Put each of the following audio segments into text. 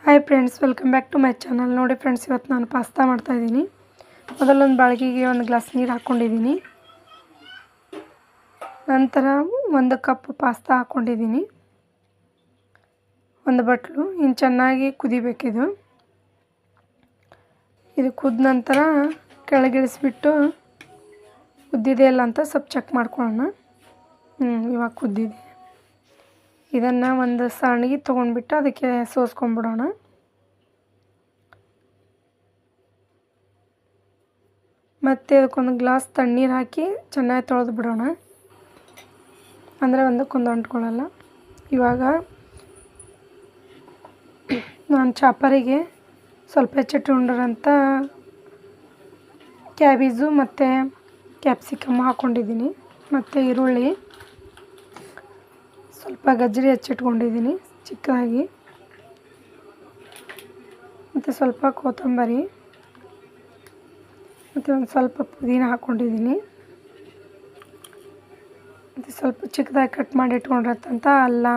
Hi friends, welcome back to my channel. ನೋಡಿ friends, ಇವತ್ತು ನಾನು ಪಾಸ್ತಾ ಮಾಡ್ತಾಯಿದ್ದೀನಿ. ಮೊದಲೊಂದು ಬಾಳಿಗೆಗೆ 1 ಗ್ಲಾಸ್ ನೀರು ಹಾಕ್ಕೊಂಡಿದ್ದೀನಿ. ನಂತರ 1 ಕಪ್ ಪಾಸ್ತಾ ಹಾಕ್ಕೊಂಡಿದ್ದೀನಿ. 1 ಬಟ್ಲು. ಇನ್ನು ಚೆನ್ನಾಗಿ ಕುದಿಬೇಕಿದು. ಇದು ಕುದ ನಂತರ ಕೆಳಗಿಳಿಸ್ಬಿಟ್ಟು ಕುದ್ದಿದೆ ಇಲ್ಲ ಅಂತ ಸ್ವಲ್ಪ ಚೆಕ್ ಮಾಡ್ಕೊಳ್ಳೋಣ. ಇವಾಗ ಕುದ್ದಿದೆ. ಇದನ್ನು ಒಂದು ಸಣ್ಣಗೆ ತೊಗೊಂಡ್ಬಿಟ್ಟು ಅದಕ್ಕೆ ಸೋಸ್ಕೊಂಡ್ಬಿಡೋಣ. ಮತ್ತು ಅದಕ್ಕೊಂದು ಗ್ಲಾಸ್ ತಣ್ಣೀರು ಹಾಕಿ ಚೆನ್ನಾಗಿ ತೊಳೆದು ಬಿಡೋಣ, ಅಂದರೆ ಒಂದಕ್ಕೊಂದು ಅಂಟ್ಕೊಳ್ಳಲ್ಲ. ಇವಾಗ ನಾನು ಚಾಪರಿಗೆ ಸ್ವಲ್ಪ ಹೆಚ್ಚಿಟ್ಕೊಂಡಿರೋಂಥ ಕ್ಯಾಬೇಜು ಮತ್ತು ಕ್ಯಾಪ್ಸಿಕಮ್ ಹಾಕ್ಕೊಂಡಿದ್ದೀನಿ. ಮತ್ತು ಈರುಳ್ಳಿ, ಸ್ವಲ್ಪ ಗಜ್ಜರಿ ಹೆಚ್ಚಿಟ್ಕೊಂಡಿದ್ದೀನಿ ಚಿಕ್ಕದಾಗಿ, ಮತ್ತು ಸ್ವಲ್ಪ ಕೊತ್ತಂಬರಿ, ಮತ್ತು ಒಂದು ಸ್ವಲ್ಪ ಪುದೀನ ಹಾಕ್ಕೊಂಡಿದ್ದೀನಿ. ಮತ್ತು ಸ್ವಲ್ಪ ಚಿಕ್ಕದಾಗಿ ಕಟ್ ಮಾಡಿ ಇಟ್ಕೊಂಡಿರೋಂಥ ಅಲ್ಲ,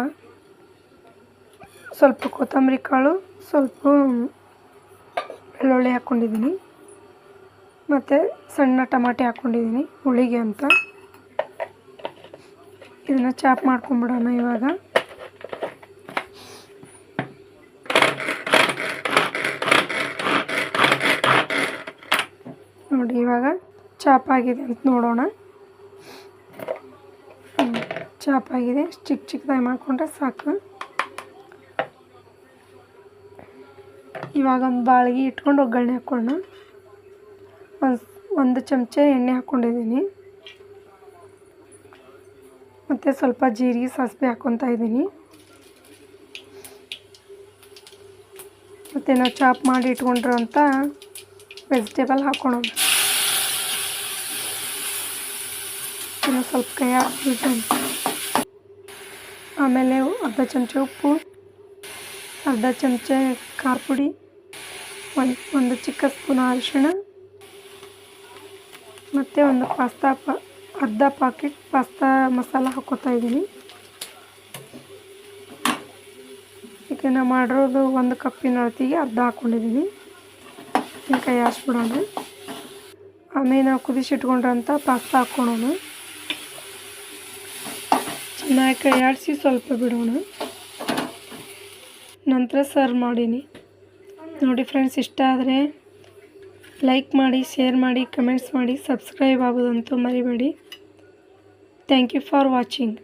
ಸ್ವಲ್ಪ ಕೊತ್ತಂಬರಿ ಕಾಳು, ಸ್ವಲ್ಪ ಬೆಳ್ಳುಳ್ಳಿ ಹಾಕ್ಕೊಂಡಿದ್ದೀನಿ. ಮತ್ತು ಸಣ್ಣ ಟಮಾಟೆ ಹಾಕ್ಕೊಂಡಿದ್ದೀನಿ ಹುಳಿಗೆ ಅಂತ. ಇದನ್ನು ಚಾಪ್ ಮಾಡ್ಕೊಂಬಿಡೋಣ ಇವಾಗ. ನೋಡಿ ಇವಾಗ ಚಾಪ್ ಆಗಿದೆ ಅಂತ ನೋಡೋಣ. ಚಾಪ್ ಆಗಿದೆ. ಚಿಕ್ಕದಾಗಿ ಮಾಡಿಕೊಂಡ್ರೆ ಸಾಕು. ಇವಾಗ ಒಂದು ಬಾಳಿಗೆ ಇಟ್ಕೊಂಡು ಒಗ್ಗರಣೆ ಹಾಕ್ಕೊಳ್ಳೋಣ. ಒಂದು ಚಮಚ ಎಣ್ಣೆ ಹಾಕ್ಕೊಂಡಿದ್ದೀನಿ. ಮತ್ತು ಸ್ವಲ್ಪ ಜೀರಿಗೆ ಸಾಸಿವೆ ಹಾಕ್ಕೊತಾ ಇದ್ದೀನಿ. ಮತ್ತು ನಾವು ಚಾಪ್ ಮಾಡಿ ಇಟ್ಕೊಂಡಿರೋಂಥ ವೆಜಿಟೇಬಲ್ ಹಾಕ್ಕೊಳ್ಳೋಣ. ಇನ್ನು ಸ್ವಲ್ಪ ಕೈ ಹಾಕ್ಬಿಟ್ಟು ಆಮೇಲೆ ಅರ್ಧ ಚಮಚ ಉಪ್ಪು, ಅರ್ಧ ಚಮಚ ಖಾರ ಪುಡಿ, ಒಂದು ಚಿಕ್ಕ ಸ್ಪೂನ್ ಅರಿಶಿಣ, ಮತ್ತು ಒಂದು ಅರ್ಧ ಪ್ಯಾಕೆಟ್ ಪಾಸ್ತಾ ಮಸಾಲ ಹಾಕ್ಕೋತಾ ಇದ್ದೀನಿ. ಈಗ ನಾವು ಮಾಡಿರೋದು 1 ಕಪ್ಪಿನ ಅಳತೆಗೆ ಅರ್ಧ ಹಾಕ್ಕೊಂಡಿದ್ದೀನಿ. ಇನ್ನು ಕೈ ಆಡಿಸ್ಬಿಡೋಣ. ಆಮೇಲೆ ನಾವು ಕುದಿಸಿಟ್ಕೊಂಡ್ರಂಥ ಪಾಸ್ತಾ ಹಾಕ್ಕೊಳ್ಳೋಣ. ಚೆನ್ನಾಗಿ ಕೈ ಆಡಿಸಿ ಸ್ವಲ್ಪ ಬಿಡೋಣ. ನಂತರ ಸರ್ವ್ ಮಾಡೀನಿ. ನೋಡಿ ಫ್ರೆಂಡ್ಸ್, ಇಷ್ಟ ಆದರೆ ಲೈಕ್ ಮಾಡಿ, ಶೇರ್ ಮಾಡಿ, ಕಮೆಂಟ್ಸ್ ಮಾಡಿ, ಸಬ್ಸ್ಕ್ರೈಬ್ ಆಗೋದಂತೂ ಮರಿಬೇಡಿ. Thank you for watching.